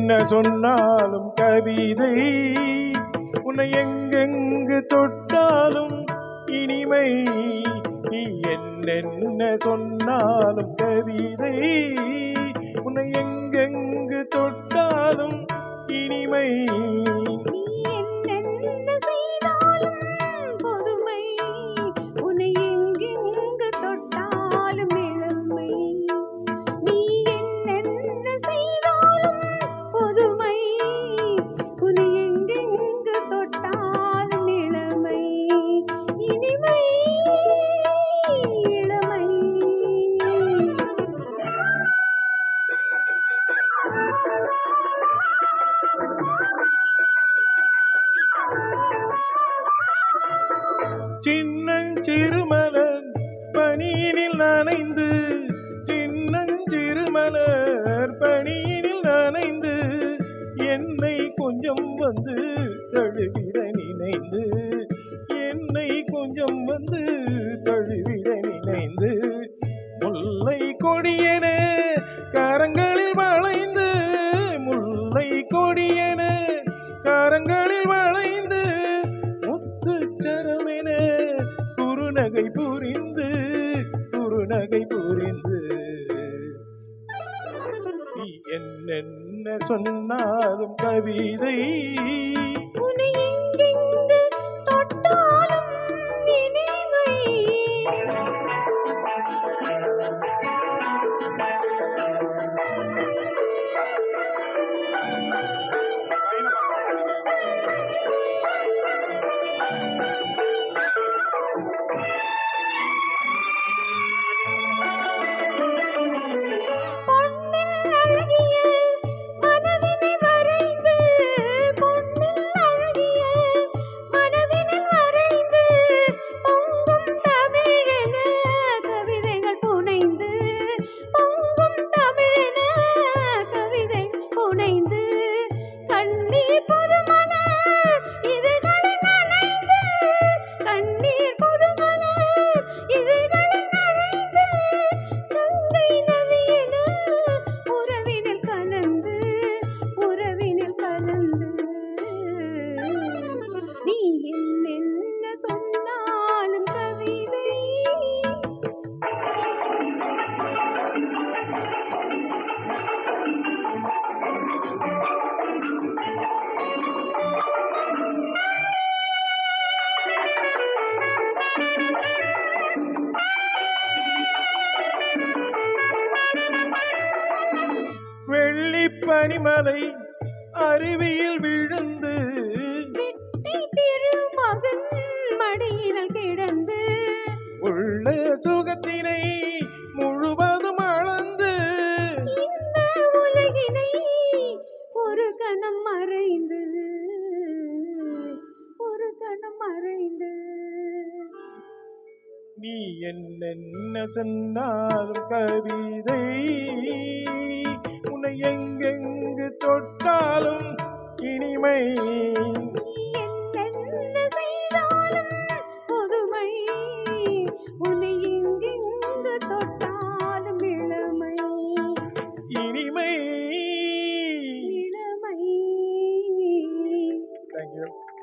என்னென்ன சொன்னாலும் கவிதை, உன்னை எங்கெங்கு தொட்டாலும் இனிமை. நீ என்னென்ன சொன்னாலும் கவிதை, உன்னை எங்கெங்கு தொட்டாலும் இனிமை. சின்னஞ்சிறுமலர் பனியினில் நனைந்து, சின்னஞ்சிறுமலர் பனியினில் நனைந்து, என்னை கொஞ்சம் வந்து தழுவிட நினைந்து, என்னை கொஞ்சம் வந்து தழுவிட நினைந்து, முல்லை கொடியென கரங்களில் வளைந்து, முல்லை கொடியென கரங்களில் வளைந்து, முத்துச்சரமென குறுநகை புரிந்து, குறுநகை புரிந்து. நீ என்னென்ன சொன்னாலும் கவிதை, உன்னை எங்கெங்கு தொட்டாலும் இனிமை. வெள்ளிப்பனிமலை அருவியில் விழுந்து, வெற்றி திருமகன் மடியினில் கிடந்து, உள்ள சுகத்தினை முழுவதும் அளந்து, இந்த உலகினை ஒரு கணம் மறைந்து, ஒரு கணம் மறைந்து. நீ என்னென்ன சொன்னாலும் கவிதை, உன்னை எங்கெங்கு தொட்டாலும் இனிமை. என்னென்ன செய்தாலும் புதுமை, உன்னை எங்கெங்கு தொட்டாலும் இளமை, இனிமை. இளமை. Thank you.